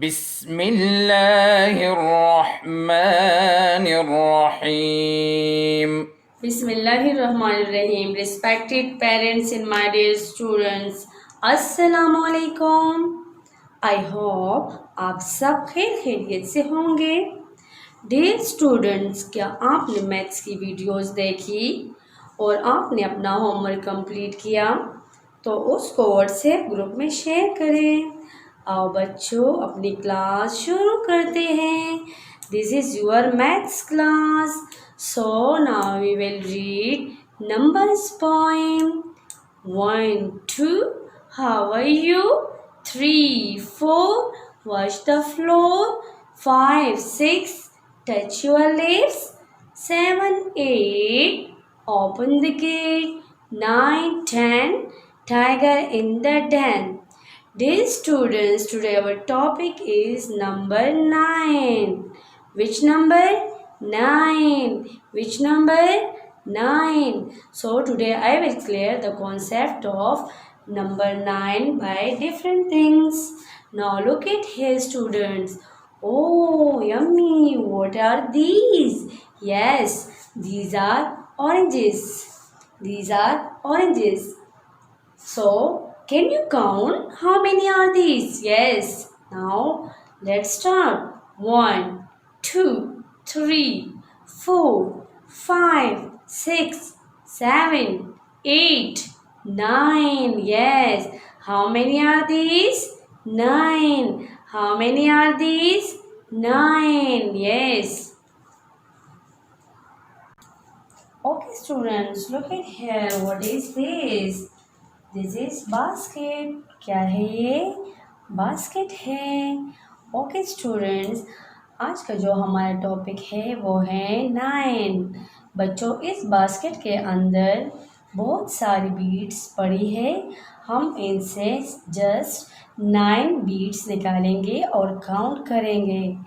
بسم الله الرحمن الرحيم. Bismillahirrahmanirrahim. Respected parents and my dear students, Assalamu alaikum. I hope आप सब खैरियत से होंगे. Dear students, क्या आपने मैथ्स की वीडियोस देखी और आपने अपना होमवर्क कंप्लीट किया? तो उसको व्हाट्सएप ग्रुप में शेयर करें. आओ बच्चों, अपनी क्लास शुरू करते हैं. This is your maths class. So now we will read numbers poem. 1, 2, how are you? 3, 4, wash the floor. 5, 6, touch your lips. 7, 8, open the gate. 9, 10, tiger in the den. Dear students, today our topic is number 9. Which number? 9. Which number? 9. So today I will clear the concept of number 9 by different things. Now look at here, students. Oh, yummy. What are these? Yes, these are oranges. These are oranges. So, can you count how many are these? Yes. Now, let's start. 1, 2, 3, 4, 5, 6, 7, 8, 9. Yes. How many are these? 9. How many are these? 9. Yes. Okay, students, look at here. What is this? This is basket. क्या है ये? Basket है. Okay students, आज का जो हमारा topic है वो है 9. बच्चों, इस बास्केट के अंदर बहुत सारी बीड्स पड़ी है. हम इनसे जस्ट 9 बीड्स निकालेंगे और काउंट करेंगे.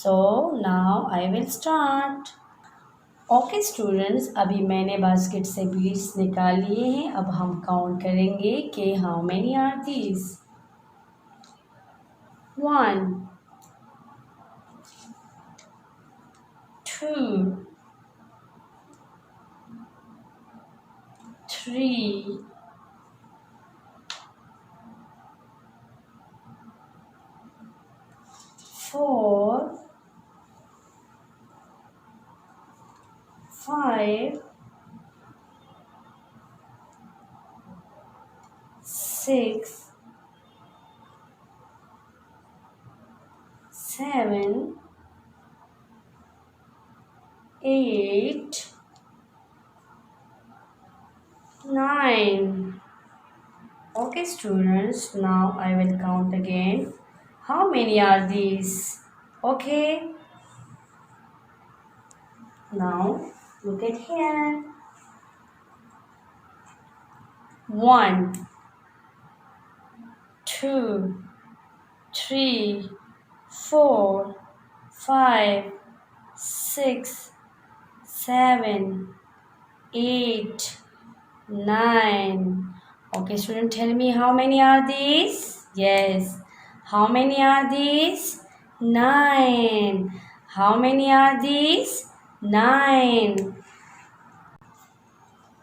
So now I will start. Okay students, अभी मैंने बास्केट से बीड्स निकाल लिए हैं. अब हम काउंट करेंगे कि how many are these. 1, 2, 3, 4, 5, 6, 7, 8, 9. Okay students, now I will count again. How many are these? Okay. Now look at here. 1, 2, 3, 4, 5, 6, 7, 8, 9. Okay, student, tell me how many are these? Yes. How many are these? 9. How many are these? 9.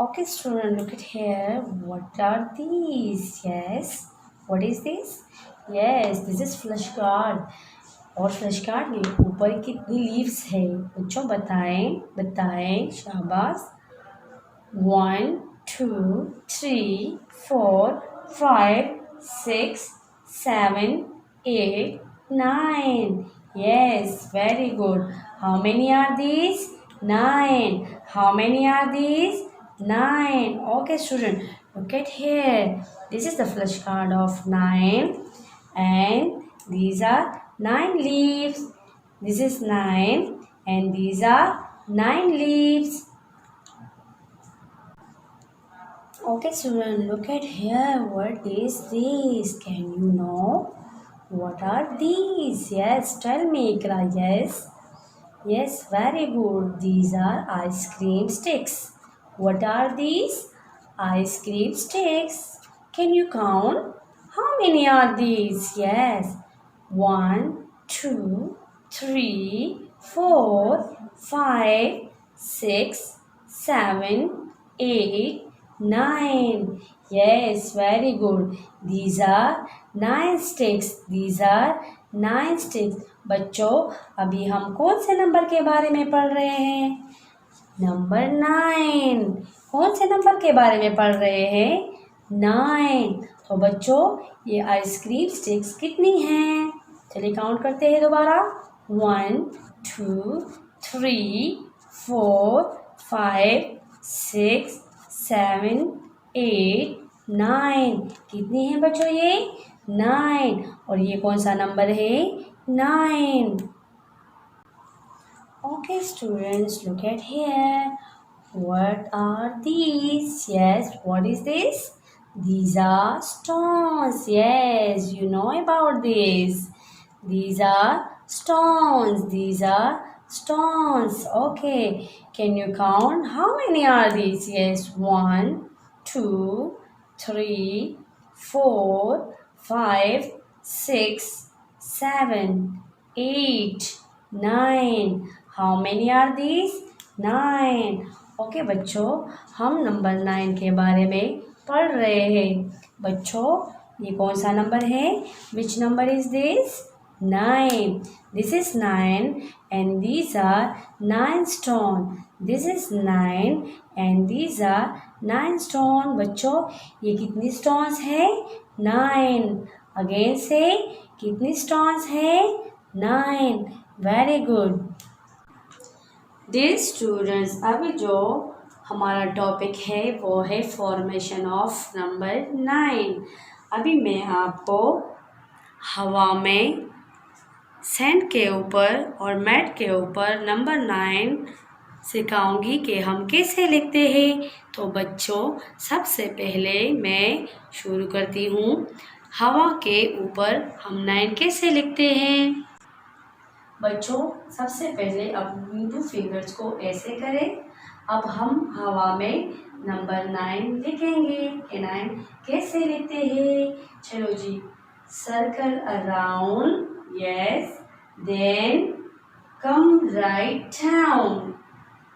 Okay, student, look at here. What are these? Yes. What is this? Yes, this is flashcard. और flash card के ऊपर कितनी leaves है बच्चों? बताएं बताएं, शाबाश. 1, 2, 3, 4, 5, 6, 7, 8, 9. Yes, very good. How many are these? 9. How many are these? 9. Okay, student, look at here. This is the flashcard of 9, and these are 9 leaves. This is 9, and these are 9 leaves. Okay, student, look at here. What is this? Can you know? What are these? Yes, tell me, Ikra. Yes. Yes, very good. These are ice cream sticks. What are these? Ice cream sticks. Can you count? How many are these? Yes. 1, 2, 3, 4, 5, 6, 7, 8, 9. Yes, very good. These are 9 sticks. These are 9 sticks. बच्चों, अभी हम कौन से number के बारे में पढ़ रहे हैं? नंबर 9. कौन से नंबर के बारे में पढ़ रहे हैं? 9. तो बच्चों, ये आइसक्रीम स्टिक्स कितनी हैं? चलिए काउंट करते हैं दोबारा. 1, 2, 3, 4, 5, 6, 7, 8, 9. कितनी है बच्चों ये? 9. और ये कौन सा नंबर है? 9. Okay, students, look at here. What are these? Yes, what is this? These are stones. Yes, you know about this. These are stones. These are stones. Okay, can you count? How many are these? Yes, 1, 2, 3, 4, 5, 6, 7, 8, 9. How many are these? 9. Okay बच्चों, हम number 9 के बारे में पढ़ रहे हैं. बच्चों, ये कौन सा नंबर है? Which number is this? 9. This is 9 and these are 9 stone. This is 9 and these are 9 stone. बच्चों, ये कितनी stones है? 9. अगेन से, कितनी stones है? 9. Very good. डियर स्टूडेंट्स, अभी जो हमारा टॉपिक है वो है फॉर्मेशन ऑफ नंबर 9. अभी मैं आपको हवा में, सैंड के ऊपर और मैट के ऊपर नंबर 9 सिखाऊंगी कि हम कैसे लिखते हैं. तो बच्चों, सबसे पहले मैं शुरू करती हूँ. हवा के ऊपर हम 9 कैसे लिखते हैं? बच्चों, सबसे पहले अपनी 2 फिंगर्स को ऐसे करें. अब हम हवा में नंबर 9 लिखेंगे. 9 कैसे लिखते हैं? चलो जी. Circle around. Yes. Then come write down.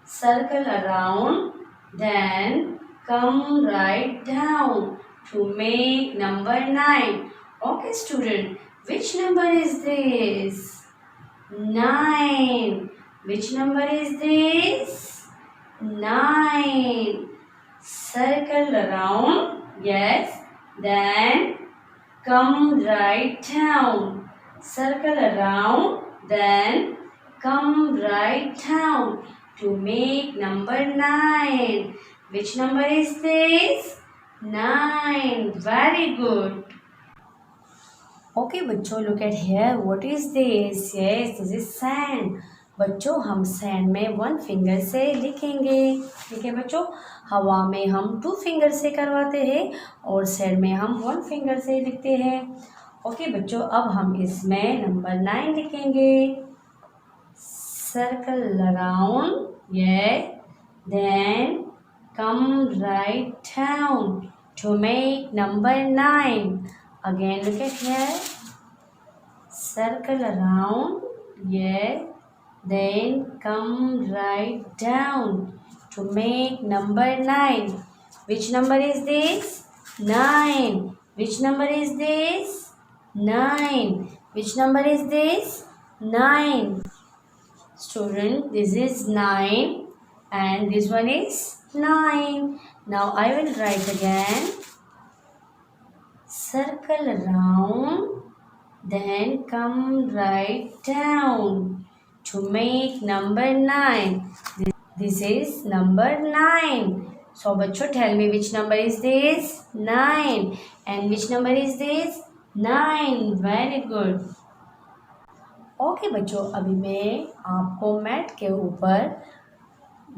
Circle around. Then come write down to make number 9. Okay student, which number is this? 9. Which number is this? 9. Circle around. Yes. Then come right down. Circle around. Then come right down to make number 9. Which number is this? 9. Very good. Okay बच्चों, look at here. What is this? Yes, this is sand. बच्चों, हम sand में 1 finger से लिखेंगे. ठीक है बच्चों, हवा में हम 2 फिंगर से करवाते हैं और सैंड में हम 1 फिंगर से लिखते हैं. ओके बच्चों, अब हम इसमें नंबर 9 लिखेंगे. Circle around. Yes. Then come write down to make number 9. Again, look at here. Circle around. Yes. Then come right down to make number 9. Which number is this? 9. Which number is this? 9. Which number is this? 9. Student, this is 9 and this one is 9. Now I will write again. Circle around, then come right down to make number 9. This is number 9. So बच्चों, tell me which number is this? 9. And which number is this? 9. Very good. Okay बच्चों, अभी मैं आपको mat के ऊपर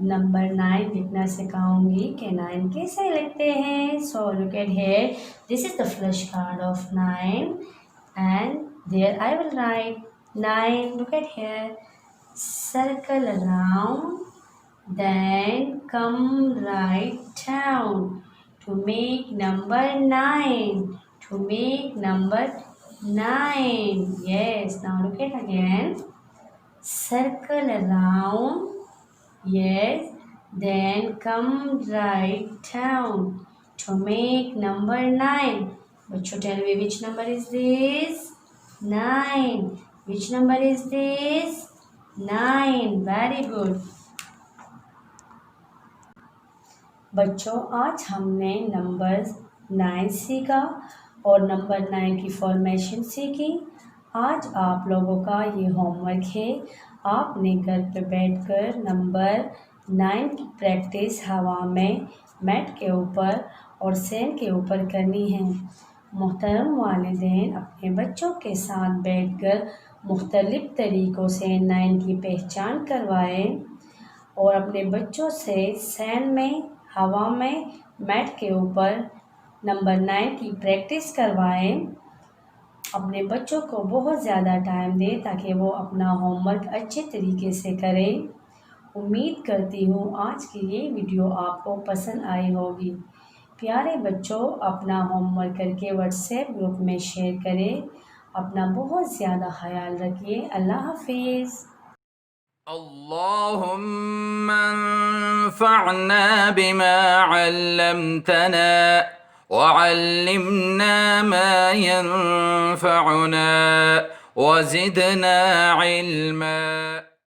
number 9 लिखना सिखाऊंगी कि 9 कैसे लिखते हैं. So look at here. This is the flash card of 9 and there I will write 9. Look at here. Circle around, then come write down to make number 9. To make number 9. Yes, now look at again. Circle around. Yes, then come right down to make number 9. Bachcho, tell me which number is this? 9. Which number is this? 9. Very good. बच्चों, आज हमने numbers 9 सीखा और number 9 की formation सीखी। आज आप लोगों का ये होमवर्क है। आपने घर पे बैठकर नंबर 9 की प्रैक्टिस हवा में, मैट के ऊपर और सेन के ऊपर करनी है। मोहतरम वालिदैन अपने बच्चों के साथ बैठकर मुख्तलिफ तरीक़ों से 9 की पहचान करवाएं और अपने बच्चों से सैन में, हवा में, मैट के ऊपर नंबर 9 की प्रैक्टिस करवाएं। अपने बच्चों को बहुत ज़्यादा टाइम दें ताकि वो अपना होमवर्क अच्छे तरीके से करें। उम्मीद करती हूँ आज की ये वीडियो आपको पसंद आई होगी। प्यारे बच्चों, अपना होमवर्क करके व्हाट्सएप ग्रुप में शेयर करें। अपना बहुत ज़्यादा ख्याल रखिए। अल्लाह हाफिज़। اللهم انفعنا بما علمتنا وعلمنا ما ينفعنا وزدنا علما.